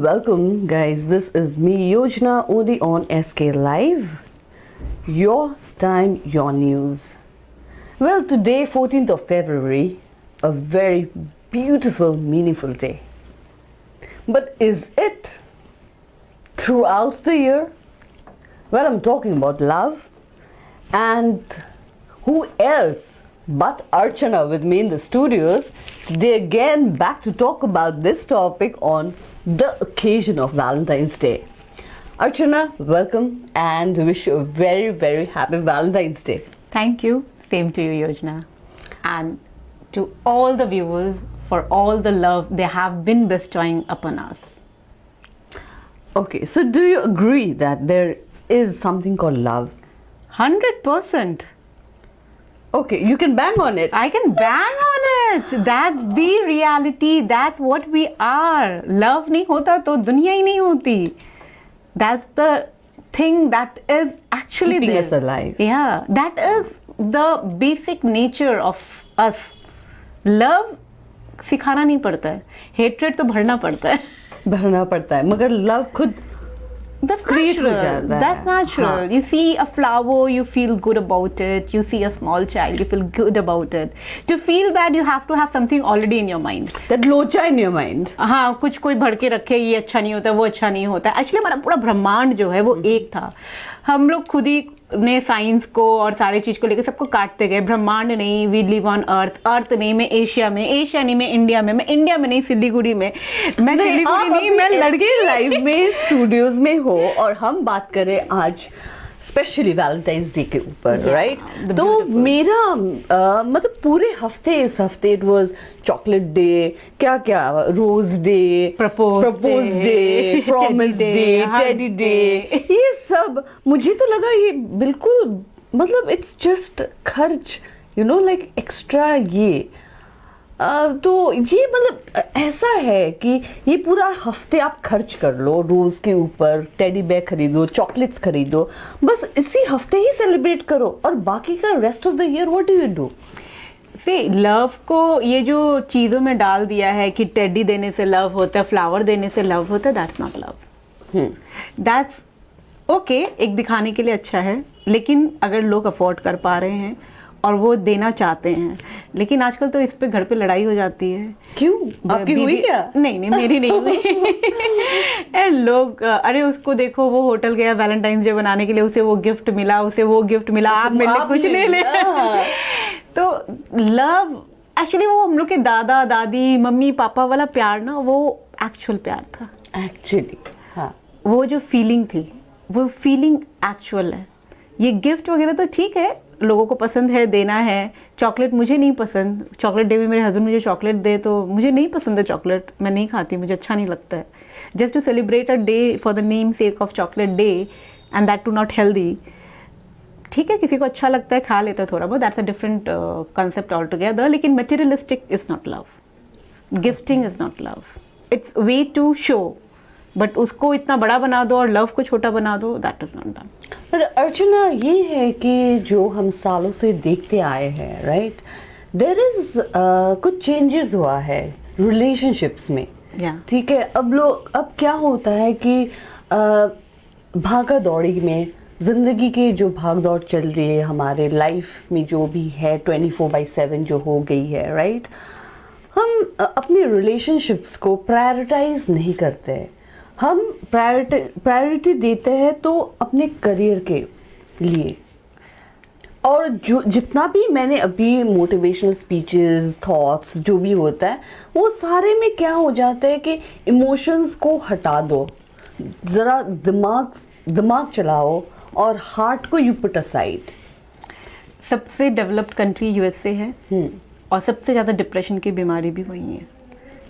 welcome, guys. This is me, Yojana, only on SK Live. Your time, your news. Well, today, 14th of February, a very beautiful, meaningful day. But is it throughout the year? Well, I'm talking about love. And who else but Archana with me in the studios today again back to talk about this topic on the occasion of Valentine's Day. Archana, welcome and wish you a very, very happy Valentine's Day. Thank you. Same to you, Yojana. And to all the viewers for all the love they have been bestowing upon us. Okay, so do you agree that there is something called love? 100%. Okay, you can bang on it. I can bang on it. That's the reality. That's what we are. Love नहीं होता तो दुनिया ही नहीं होती. That's the thing that is actually keeping there. us alive. Yeah, that is the basic nature of us. Love सिखाना नहीं पड़ता है. Hatred तो भरना पड़ता है. भरना पड़ता है, मगर love खुद That's create हो natural. जाता है. That's natural. हाँ. You see a flower, you feel good about it. You see a small child, you feel good about it. To feel bad, you have to have something already in your mind. That locha in your mind. हाँ, कुछ कोई भड़ के रखे, ये अच्छा नहीं होता, वो अच्छा नहीं होता. Actually हमारा पूरा ब्रह्मांड जो है वो एक था. हम लोग खुद ही ने साइंस को और सारे चीज को लेकर सबको काटते गए. ब्रह्मांड नहीं, वी लिव ऑन अर्थ. अर्थ नहीं, मैं एशिया में. एशिया नहीं, मैं इंडिया में. मैं इंडिया में नहीं, सिलीगुड़ी में. मैं सिलीगुड़ी नहीं, मैं लड़की लाइव में स्टूडियोज में हो और हम बात करें आज स्पेशली वैलेंटाइंस डे के ऊपर, राइट? तो मेरा मतलब पूरे हफ्ते, इस हफ्ते इट वाज चॉकलेट डे, क्या क्या, rose day, propose day, promise day, teddy day, ये सब मुझे तो लगा ये बिल्कुल मतलब इट्स जस्ट खर्च, यू नो, लाइक एक्स्ट्रा ये तो ये मतलब ऐसा है कि ये पूरा हफ्ते आप खर्च कर लो रोज के ऊपर, टेडी बैग खरीदो, चॉकलेट्स खरीदो, बस इसी हफ्ते ही सेलिब्रेट करो और बाकी का rest of the year what do you do? See, love को ये जो चीजों में डाल दिया है कि टेडी देने से लव होता है, फ्लावर देने से लव होता है, that's not love. That's okay, एक दिखाने के लिए अच्छा है, लेकिन अगर लोग अफोर्ड कर पा रहे हैं और वो देना चाहते हैं, लेकिन आजकल तो इस पे घर पे लड़ाई हो जाती है. क्यों? आपकी हुई क्या? नहीं, मेरी नहीं हुई. लोग अरे उसको देखो, वो होटल गया वैलेंटाइंस डे बनाने के लिए, उसे वो गिफ्ट मिला, आप मेरे लिए कुछ ले ले. तो लव एक्चुअली वो हम लोग के दादा दादी मम्मी पापा वाला प्यार ना, वो एक्चुअल प्यार था. एक्चुअली हाँ, वो जो फीलिंग थी वो फीलिंग एक्चुअल है. ये गिफ्ट वगैरह तो ठीक है, लोगों को पसंद है, देना है. चॉकलेट मुझे नहीं पसंद. चॉकलेट डे में मेरे हस्बैंड मुझे चॉकलेट दे तो मुझे नहीं पसंद है चॉकलेट, मैं नहीं खाती, मुझे अच्छा नहीं लगता है. Just to celebrate a day for the namesake of chocolate day and that too not healthy. ठीक है, किसी को अच्छा लगता है, खा लेता है थोड़ा बहुत, that's a different concept all together. लेकिन materialistic is not love. Gifting is not love. It's way to show, but उसको इतना बड़ा बना दो और लव को छोटा बना दो, दैट इज नॉट डन. पर अर्चना ये है कि जो हम सालों से देखते आए हैं, राइट, देयर इज कुछ चेंजेस हुआ है रिलेशनशिप्स में. ठीक है, अब क्या होता है कि भागा दौड़ी में जिंदगी के जो भाग दौड़ चल रही है, हमारे लाइफ में जो भी है 24/7 जो हो गई है, राइट, हम अपने रिलेशनशिप्स को प्रायोरिटाइज नहीं करते हैं. हम प्रायोरिटी देते हैं तो अपने करियर के लिए. और जो जितना भी मैंने अभी मोटिवेशनल स्पीचेस, थॉट्स जो भी होता है, वो सारे में क्या हो जाता है कि इमोशंस को हटा दो, ज़रा दिमाग चलाओ और हार्ट को यू पुट असाइड. सबसे डेवलप्ड कंट्री यूएसए है और सबसे ज़्यादा डिप्रेशन की बीमारी भी वही है.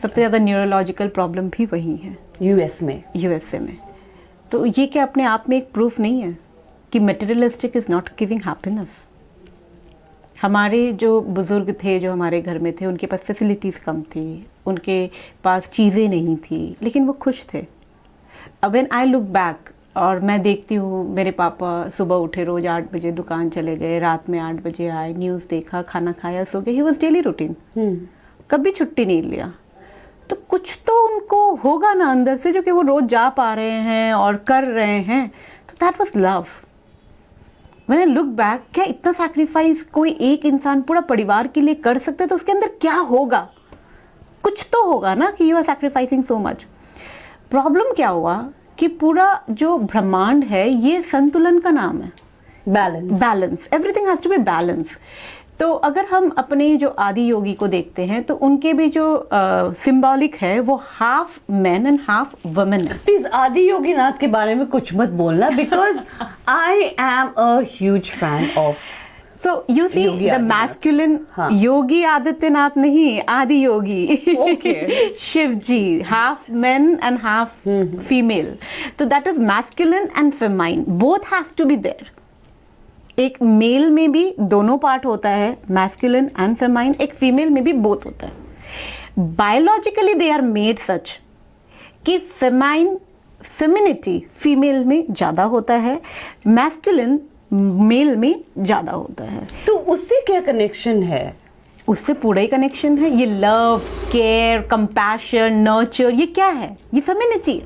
सबसे ज़्यादा न्यूरोलॉजिकल प्रॉब्लम भी वही है यूएसए में. तो ये क्या अपने आप में एक प्रूफ नहीं है कि materialistic is not giving happiness? हमारे जो बुज़ुर्ग थे जो हमारे घर में थे, उनके पास फैसिलिटीज़ कम थी, उनके पास चीज़ें नहीं थी, लेकिन वो खुश थे. अब व्हेन आई लुक बैक और मैं देखती हूँ, मेरे पापा सुबह उठे, रोज 8 बजे दुकान चले गए, रात में 8 बजे आए, न्यूज़ देखा, खाना खाया, सो गए. He was daily routine. कभी छुट्टी नहीं लिया. तो कुछ तो उनको होगा ना अंदर से, जो कि वो रोज जा पा रहे हैं और कर रहे हैं, तो that was love. When I look back, क्या इतना सैक्रिफाइस कोई एक इंसान पूरा परिवार के लिए कर सकता है, तो उसके अंदर क्या होगा? कुछ तो होगा ना कि you are sacrificing so much. Problem क्या हुआ कि पूरा जो ब्रह्मांड है ये संतुलन का नाम है, balance, everything has to be balance. तो अगर हम अपने जो आदि योगी को देखते हैं तो उनके भी जो सिंबॉलिक है वो half man and half women है। प्लीज आदि योगीनाथ के बारे में कुछ मत बोलना, because I am a huge fan of. So you see the masculine, Yogi Adityanath नहीं, आदि योगी, शिव जी, half men and half female. So that is masculine and feminine. Both have to be there. एक मेल में भी दोनों पार्ट होता है, masculine and feminine. एक female में भी बोथ होता है। Biologically they are made such कि femininity फीमेल में ज्यादा होता है, masculine मेल में ज्यादा होता है। तो उससे क्या कनेक्शन है? उससे पूरा ही कनेक्शन है। ये लव, केयर, कंपैशन, नर्चर, ये क्या है? ये फेमिनिटी है।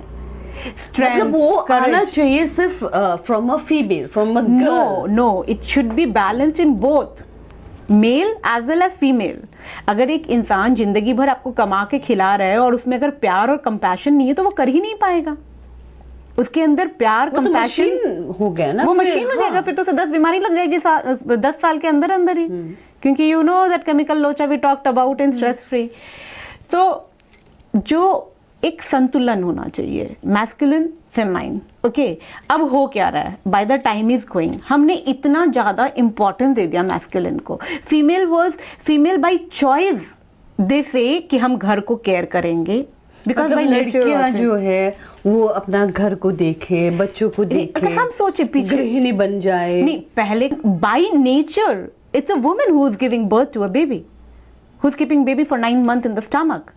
मतलब वो आना चाहिए सिर्फ from a female, from a girl. No, it should be balanced in both, male as well as female. अगर एक इंसान जिंदगी भर आपको कमा के खिला रहा है और उसमें अगर प्यार और कंपैशन नहीं है तो वो कर ही नहीं पाएगा। उसके अंदर प्यार, कंपैशन हो गया ना, वो मशीन हो जाएगा। फिर तो 10 बीमारी लग जाएगी 10 साल के अंदर अंदर ही, क्योंकि यू नो दैट केमिकल लोचा we talked about in stress free. तो जो एक संतुलन होना चाहिए, मैस्कुलिन, फेमाइन। ओके, अब हो क्या रहा है? By the time is going, हमने इतना ज्यादा इंपॉर्टेंस दे दिया मैस्कुलिन को। फीमेल बाय चॉइस दे से कि हम घर को केयर करेंगे, बिकॉज मतलब लड़कियां जो है वो अपना घर को देखे, बच्चों को देखे। अगर हम सोचे पीछे गृहिणी बन जाए, नहीं, पहले by nature it's a woman who is giving birth to a baby, who is keeping baby for 9 months in the stomach.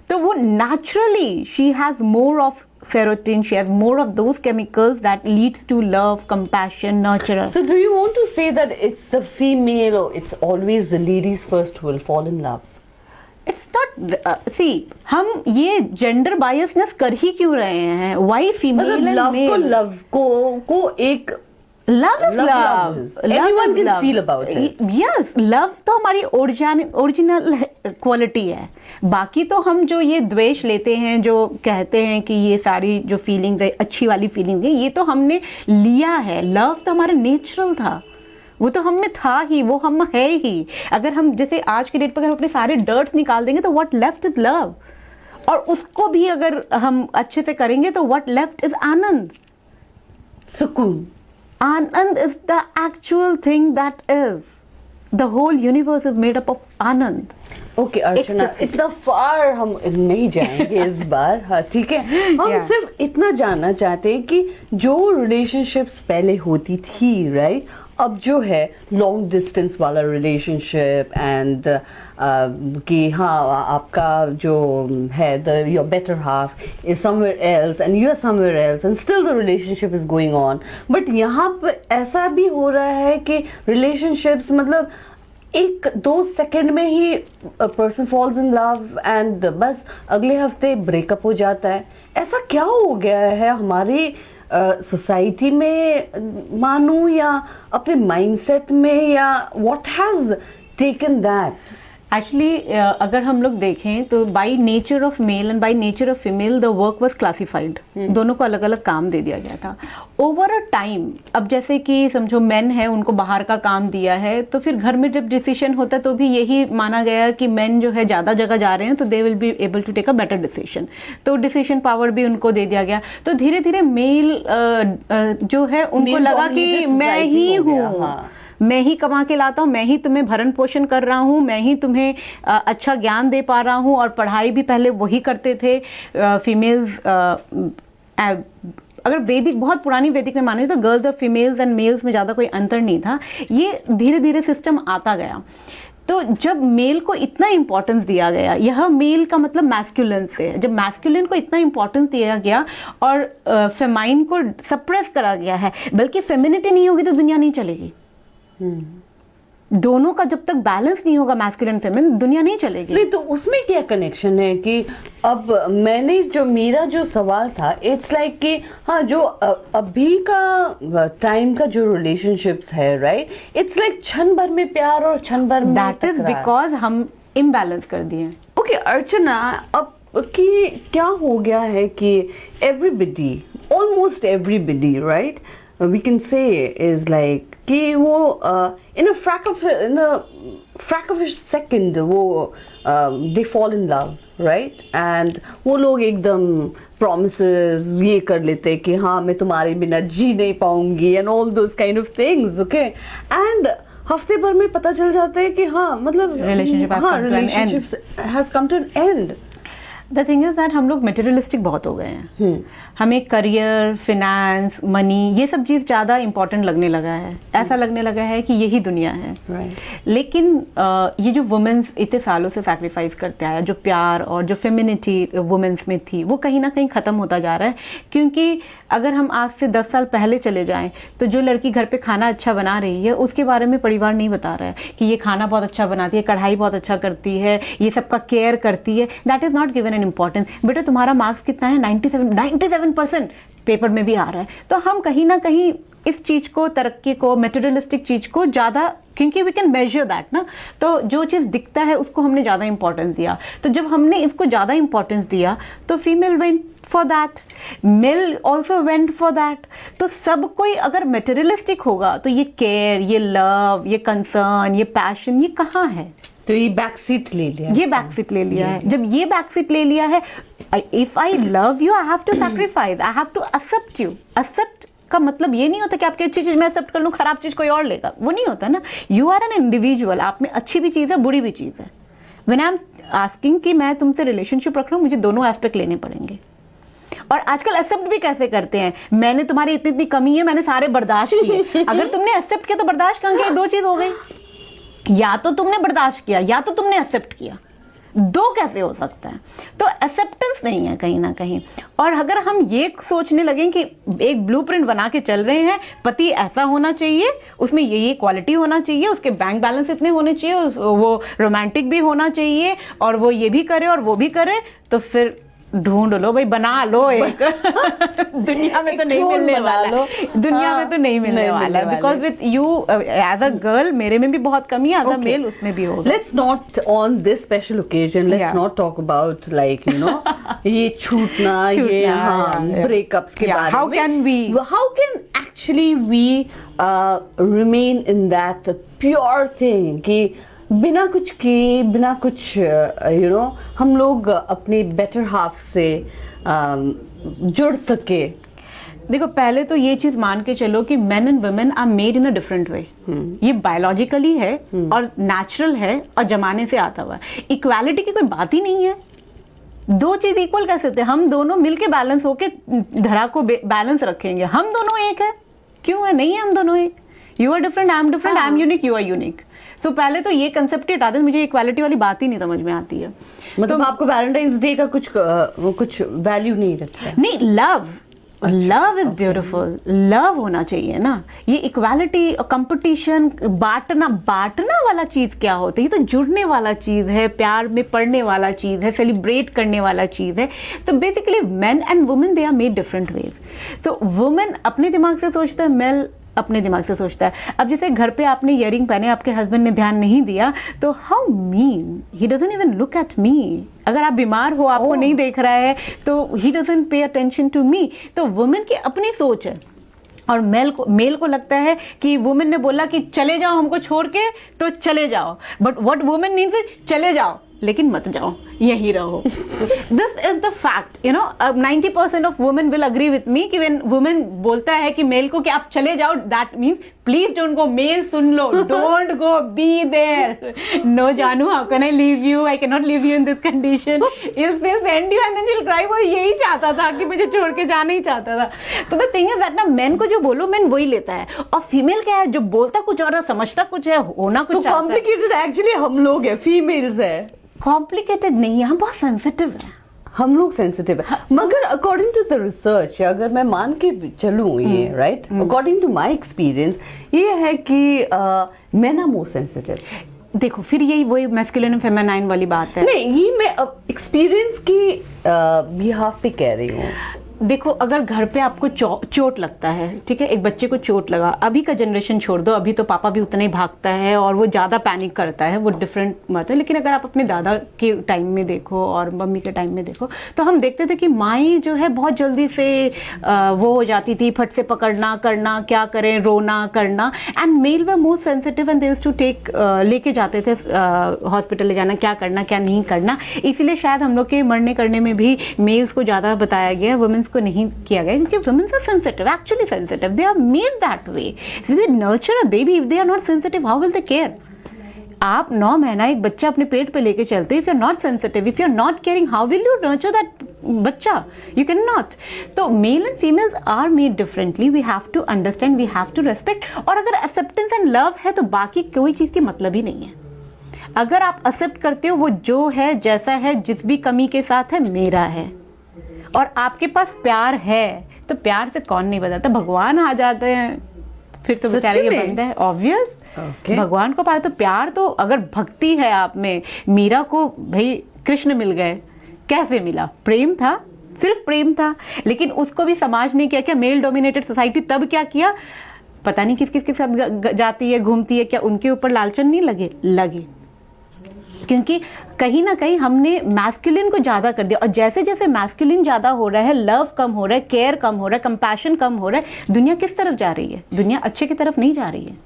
तो वो naturally she has more of serotonin, she has more of those chemicals that leads to love, compassion, nurture. So do you want to say that it's the female or it's always the ladies first who will fall in love? It's not see, हम ये gender biasness कर ही क्यों रहे हैं? Why female and male? Love को एक Love is love. Everyone can feel about it. Yes, love तो हमारी ओरिजिनल क्वालिटी है। बाकी तो हम जो ये द्वेष लेते हैं, जो कहते हैं कि ये सारी जो फीलिंग है अच्छी वाली फीलिंग है, ये तो हमने लिया है। लव तो हमारा नेचुरल था, वो तो हम में था ही, वो हम है ही। अगर हम जैसे आज के डेट पर अगर अपने सारे डर्ट्स निकाल देंगे तो व्हाट लेफ्ट इज लव, और उसको भी अगर हम अच्छे से करेंगे तो व्हाट लेफ्ट इज आनंद, सुकून। Anand is the actual thing that is. The whole universe is made up of Anand. ओके अर्चना, इतना फार हम नहीं जाएंगे इस बार। हाँ ठीक है, हम सिर्फ इतना जानना चाहते हैं कि जो रिलेशनशिप्स पहले होती थी, राइट, अब जो है लॉन्ग डिस्टेंस वाला रिलेशनशिप एंड कि हाँ आपका जो है your better half is somewhere else and you are somewhere else and still the relationship is going on. But यहाँ पर ऐसा भी हो रहा है कि रिलेशनशिप्स मतलब 1-2 सेकेंड में ही person falls in love and बस अगले हफ्ते ब्रेकअप हो जाता है। ऐसा क्या हो गया है हमारी सोसाइटी में मानू या अपने माइंडसेट में, या what has taken that? Actually अगर हम लोग देखें तो by nature of male and by nature of female the work was classified. दोनों को अलग अलग काम दे दिया गया था ओवर अ टाइम। अब जैसे कि समझो मेन है, उनको बाहर का काम दिया है, तो फिर घर में जब डिसीजन होता है तो भी यही माना गया कि मेन जो है ज्यादा जगह जा रहे हैं तो they will be able to take a better decision, तो डिसीजन पावर भी उनको दे दिया गया। तो धीरे धीरे मेल जो है उनको लगा कि मैं ही हूँ, मैं ही कमा के लाता हूँ, मैं ही तुम्हें भरण पोषण कर रहा हूँ, मैं ही तुम्हें अच्छा ज्ञान दे पा रहा हूँ। और पढ़ाई भी पहले वही करते थे फीमेल्स। अगर वैदिक, बहुत पुरानी वैदिक में माने तो गर्ल्स और फीमेल्स एंड मेल्स में ज़्यादा कोई अंतर नहीं था। ये धीरे धीरे सिस्टम आता गया। तो जब मेल को इतना इंपॉर्टेंस दिया गया, यह मेल का मतलब मैस्कुलिन से, जब मैस्कुलिन को इतना इंपॉर्टेंस दिया गया और फेमाइन को सप्रेस करा गया है, बल्कि फेमिनिटी नहीं होगी तो दुनिया नहीं चलेगी। दोनों का जब तक बैलेंस नहीं होगा मैस्कुलिन फेमिनिन, दुनिया नहीं चलेगी। नहीं तो उसमें क्या कनेक्शन है कि अब मेरा जो सवाल था, इट्स लाइक कि हाँ, जो अभी का टाइम का जो रिलेशनशिप्स है, राइट, इट्स लाइक क्षण भर में प्यार और क्षण भर में दैट इज बिकॉज हम इम्बैलेंस कर दिए। ओके अर्चना, अब कि क्या हो गया है कि everybody, almost everybody, right, we can say is like कि वो in a fraction of a second वो they fall in love, right, and वो लोग एकदम प्रॉमिसेस ये कर लेते कि हाँ मैं तुम्हारे बिना जी नहीं पाऊंगी and all those kind of things, okay, and हफ्ते भर में पता चल जाता है कि हाँ मतलब relationship has come to an end. The thing is that हम लोग मटेरियलिस्टिक बहुत हो गए हैं। हमें करियर, फिनेंस, मनी, ये सब चीज़ ज़्यादा इंपॉर्टेंट लगने लगा है। ऐसा लगने लगा है कि यही दुनिया है। लेकिन ये जो वुमेन्स इतने सालों से सैक्रिफाइस करते आया, जो प्यार और जो फेमिनिटी वुमेन्स में थी, वो कहीं ना कहीं ख़त्म होता जा रहा है। क्योंकि अगर हम आज से 10 साल पहले चले जाएं तो जो लड़की घर पे खाना अच्छा बना रही है उसके बारे में परिवार नहीं बता रहा है कि ये खाना बहुत अच्छा बनाती है, कढ़ाई बहुत अच्छा करती है, ये सबका केयर करती है। That is not given importance. बेटा तुम्हारा मार्क्स कितना है? 97% पेपर में भी आ रहा है। तो हम कहीं ना कहीं इस चीज को, तरक्की को, मेटेरियलिस्टिक चीज को ज्यादा, क्योंकि वी कैन मेजर दैट ना, तो जो चीज दिखता है उसको हमने ज्यादा इंपॉर्टेंस दिया। तो जब हमने इसको ज्यादा इंपॉर्टेंस दिया तो female went for that, male also went for that. तो सब कोई अगर मेटेरियलिस्टिक होगा तो ये केयर, ये लव, ये कंसर्न, ये पैशन, ये कहाँ है? तो ये बैक सीट ले लिया, ये बैक सीट ले लिया है। जब ये बैक सीट ले लिया है, if I love you I have to sacrifice, I have to accept you. Accept का मतलब ये नहीं होता कि आपकी अच्छी चीज मैं एक्सेप्ट कर लूं, खराब चीज कोई और लेगा, वो नहीं होता ना। यू आर एन इंडिविजुअल, आप में अच्छी भी चीज है, बुरी भी चीज है। व्हेन आई एम आस्किंग कि मैं तुमसे रिलेशनशिप रख रहा हूं, मुझे दोनों एस्पेक्ट लेने पड़ेंगे। और आजकल एक्सेप्ट भी कैसे करते हैं? मैंने तुम्हारी इतनी इतनी कमी है, मैंने सारे बर्दाश्त किए। अगर तुमने एक्सेप्ट किया तो बर्दाश्त कहाँ किया? दो चीज हो गई, या तो तुमने बर्दाश्त किया या तो तुमने एक्सेप्ट किया। दो कैसे हो सकता है? तो एक्सेप्टेंस नहीं है कहीं ना कहीं। और अगर हम ये सोचने लगें कि एक ब्लूप्रिंट बना के चल रहे हैं, पति ऐसा होना चाहिए, उसमें ये क्वालिटी होना चाहिए, उसके बैंक बैलेंस इतने होने चाहिए, वो रोमांटिक भी होना चाहिए, और वो ये भी करे और वो भी करे, तो फिर ढूंढ लो भाई, बना लो एक। दुनिया में तो नहीं मिलने वाला, दुनिया में तो नहीं मिलने वाला, because with you as a girl मेरे में भी बहुत कमी है, एज अ मेल उसमें भी होगा। Let's not on this special occasion, let's not talk about like you know ये छूटना, ये हाँ ब्रेकअप्स के बारे में। How can actually we remain in that pure thing कि बिना कुछ किए, बिना कुछ यू नो हम लोग अपने बेटर हाफ से जुड़ सके? देखो, पहले तो ये चीज मान के चलो कि men and women are made in a different way. ये बायोलॉजिकली है और नेचुरल है और जमाने से आता हुआ है। इक्वालिटी की कोई बात ही नहीं है। दो चीज इक्वल कैसे होते हैं? हम दोनों मिलके बैलेंस होके धरा को बैलेंस रखेंगे। हम दोनों एक है, क्यों है? नहीं है हम दोनों एक। You are different, I am different, I am unique, you are unique. So पहले तो ये कंसेप्ट हटा दे, मुझे इक्वालिटी वाली बात ही नहीं समझ में आती है। मतलब तो आपको वैलेंटाइंस डे का कुछ वैल्यू नहीं रखता? नहीं, लव इज ब्यूटिफुल, लव होना चाहिए ना। ये इक्वालिटी और कंपटीशन, बांटना वाला चीज क्या होता है? ये तो जुड़ने वाला चीज है, प्यार में पड़ने वाला चीज है, सेलिब्रेट करने वाला चीज है। तो basically men and women they are made different ways. So women अपने दिमाग से सोचता है, मेल अपने दिमाग से सोचता है। अब जैसे घर पे आपने इयरिंग पहने, आपके हस्बैंड ने ध्यान नहीं दिया, तो how mean, he doesn't even look at me. अगर आप बीमार हो, आपको नहीं देख रहा है, तो he doesn't pay attention to me. तो वुमेन की अपनी सोच है। और मेल को लगता है कि वुमेन ने बोला कि चले जाओ हमको छोड़ के, तो चले जाओ। But what women means is चले जाओ लेकिन मत जाओ, यही रहो। This is the fact, you know. 90% of women will agree with me कि व्हेन वुमेन बोलता है कि मेल को कि आप चले जाओ, that means please don't go. मेल सुन लो, don't go, be there. No जानू, how can I leave you? I can not leave you in this condition. If they send you and then she'll cry. वो यही चाहता था कि मुझे छोड़ के जाना ही चाहता था। तो द थिंग इज दैट ना, मेन को जो बोलो मेन वही लेता है, और फीमेल क्या है, जो बोलता कुछ और समझता कुछ है, होना कुछ। तो कॉम्प्लिकेटेड एक्चुअली हम लोग है, फीमेल्स है। कॉम्प्लिकेटेड नहीं है, हम बहुत सेंसिटिव है। हम लोग सेंसिटिव है, मगर अकॉर्डिंग टू द रिसर्च, अगर मैं मान के चलूँ ये right, according to my experience ये है कि मेन आर मोर सेंसिटिव। देखो फिर यही वही मैस्कुलिन और फेमिनाइन वाली बात है। नहीं, ये मैं एक्सपीरियंस की बिहाफ पे कह रही हूँ। देखो अगर घर पे आपको चोट लगता है, ठीक है, एक बच्चे को चोट लगा, अभी का जनरेशन छोड़ दो, अभी तो पापा भी उतना ही भागता है और वो ज़्यादा पैनिक करता है, वो डिफरेंट बात है। लेकिन अगर आप अपने दादा के टाइम में देखो और मम्मी के टाइम में देखो तो हम देखते थे कि माई जो है बहुत जल्दी से वो हो जाती थी, फट से पकड़ना करना, क्या करें, रोना करना। And male were more sensitive and they used to take, लेके जाते थे हॉस्पिटल ले जाना, क्या करना क्या नहीं करना। इसीलिए शायद हम लोग के मरने करने में भी मेल्स को ज़्यादा बताया गया, वुमेन्स को नहीं किया गया, क्योंकि women are sensitive, actually sensitive. They are made that way. If they nurture a baby, if they are not sensitive, how will they care? आप 9 महीना एक बच्चा अपने पेट पे लेके चलते हो, if you're not sensitive, if you're not caring, how will you nurture that बच्चा? You cannot. तो male and females are made differently. We have to understand, we have to respect. और अगर acceptance and love है तो बाकी कोई चीज़ की मतलब ही नहीं है। अगर आप accept करते हो वो जो है, जैसा है, जिस भी कमी के साथ है, मेरा है, और आपके पास प्यार है, तो प्यार से कौन नहीं बताता, भगवान आ जाते हैं, फिर तो बेचारे ये बंद है ऑब्वियस। भगवान को पार, तो प्यार तो अगर भक्ति है आप में, मीरा को भाई कृष्ण मिल गए, कैसे मिला? प्रेम था, सिर्फ प्रेम था। लेकिन उसको भी समाज ने क्या किया, मेल डोमिनेटेड सोसाइटी, तब क्या किया, पता नहीं किस किस के साथ जाती है, घूमती है, क्या उनके ऊपर लालचन नहीं लगे? क्योंकि कहीं ना कहीं हमने मैस्कुलिन को ज़्यादा कर दिया, और जैसे जैसे मैस्कुलिन ज़्यादा हो रहा है, लव कम हो रहा है, केयर कम हो रहा है, कंपैशन कम हो रहा है, दुनिया किस तरफ जा रही है? दुनिया अच्छे की तरफ नहीं जा रही है।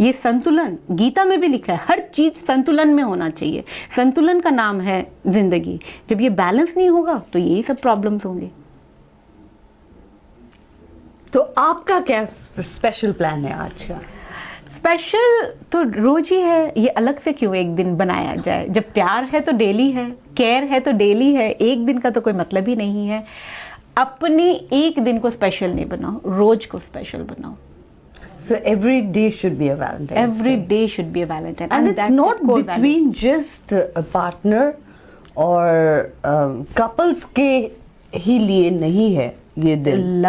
ये संतुलन, गीता में भी लिखा है, हर चीज़ संतुलन में होना चाहिए। संतुलन का नाम है जिंदगी। जब ये बैलेंस नहीं होगा तो यही सब प्रॉब्लम्स होंगे। तो आपका क्या स्पेशल प्लान है आज का? स्पेशल तो रोज ही है, ये अलग से क्यों एक दिन बनाया जाए? जब प्यार है तो डेली है, केयर है तो डेली है, एक दिन का तो कोई मतलब ही नहीं है। अपने एक दिन को स्पेशल नहीं बनाओ, रोज को स्पेशल बनाओ। So every day should be a Valentine's Every Day. day should be a Valentine. And it's that's not the core between value. just a partner or couples के ही लिए नहीं है ये दिन।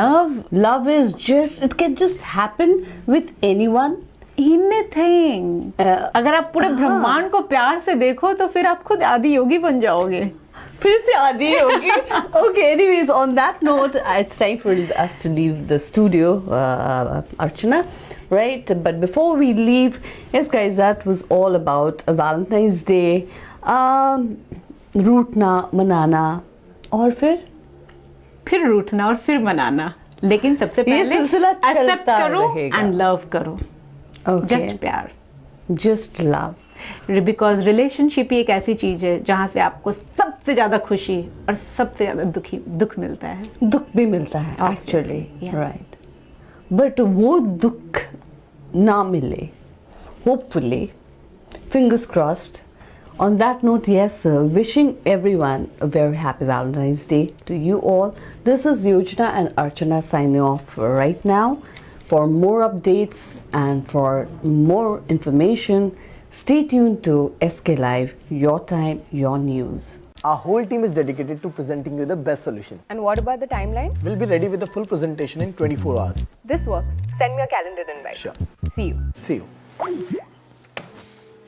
Love is just, it can just happen with anyone. Anything. अगर आप पूरे ब्रह्मांड को प्यार से देखो तो फिर आप खुद आदि योगी बन जाओगे। फिर से आदि योगी। Okay, anyways, on that note, it's time for us to leave the studio, Archana, right? But before we leave, yes guys, that was all about a Valentine's Day. रूठना, मनाना, और फिर रूठना और फिर मनाना, लेकिन सबसे पहले एक्सेप्ट करो एंड लव करो। जस्ट प्यार, जस्ट लव, बिकॉज रिलेशनशिप ही एक ऐसी चीज है जहां से आपको सबसे ज्यादा खुशी और सबसे ज्यादा दुख मिलता है। दुख भी मिलता है एक्चुअली, राइट। बट वो दुख ना मिले, hopefully, fingers crossed. On that note, yes, wishing everyone a very happy Valentine's Day to you all. This is Yojana and Archana signing off right now. For more updates and for more information, stay tuned to SK Live, your time, your news. Our whole team is dedicated to presenting you the best solution. And what about the timeline? We'll be ready with the full presentation in 24 hours. This works. Send me a calendar invite. Sure. See you. See you.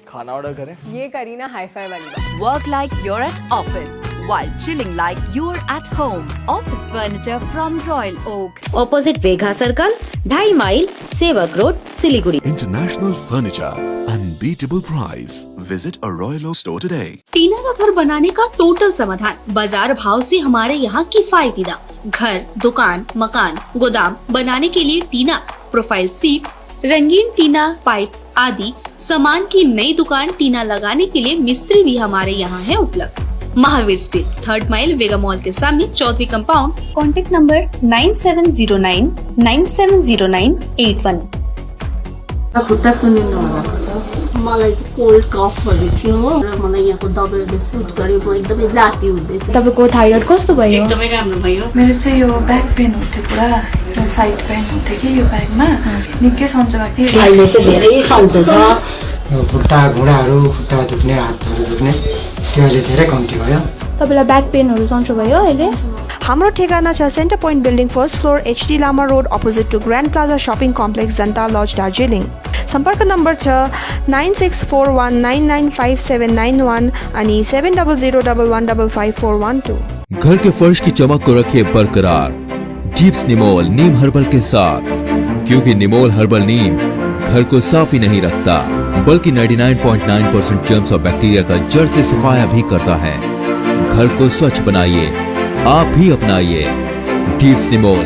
खाना order करें? ये Kareena hi-fi वाली बात। Work like you're at office while chilling like you're at home. Office furniture from Royal Oak. Opposite Vegha Circle, 2.5 mile, सेवक road, Siliguri. International furniture, unbeatable price. Visit a Royal Oak store today. टीना का घर बनाने का total समाधान बाजार भाव से हमारे यहाँ किफायती दाम। घर, दुकान, मकान, गोदाम बनाने के लिए टीना, प्रोफाइल सीट, रंगीन टीना, पाइप आदि सामान की नई दुकान टीना लगाने के लिए मिस्त्री भी हमारे यहाँ है उपलब्ध। महावीर स्टील, 3rd माइल, वेगा मॉल के सामने, चौधरी कंपाउंड। Contact number 9709 970981। खुट्टा सुनिनु भएको छ, मलाई चाहिँ कोल्ड कफ भएको थियो र मलाई यहाँको दबाईले सुट गर्यो, म एकदमै जाती हुँदैछ। तपाईको थाइरोइड कस्तो भयो? एकदमै राम्रो भयो। मेरो चाहिँ यो ब्याक पेन उठ्यो पुरा, यो साइड पेन उठ्यो कि यो ब्याकमा निकै सन्चो भएको थियो। अहिले चाहिँ धेरै सन्चो छ। खुट्टा घुँडाहरू, खुट्टा दुख्ने, हातहरू दुख्ने त्यो अहिले धेरै कम्ती भयो। तपाईँलाई ब्याक पेनहरू सन्चो भयो अहिले? हाम्रो ठेगाना छ centre point building first floor HD Lama road opposite to grand plaza shopping complex Janata lodge Darjeeling. सम्पर्क नम्बर छ 9641995791 अनि 7001155412। घर के फर्श की चमक को रखिए बरकरार जीप्स निमोल नीम हर्बल के साथ, क्योंकि निमोल हर्बल नीम घर को साफ ही नहीं रखता बल्कि 99.9% जर्म्स और बैक्टीरिया का जड़ से सफाया भी करता है। घर को स्वच्छ बनाइए, आप भी अपनाइए डीप्स निमोल।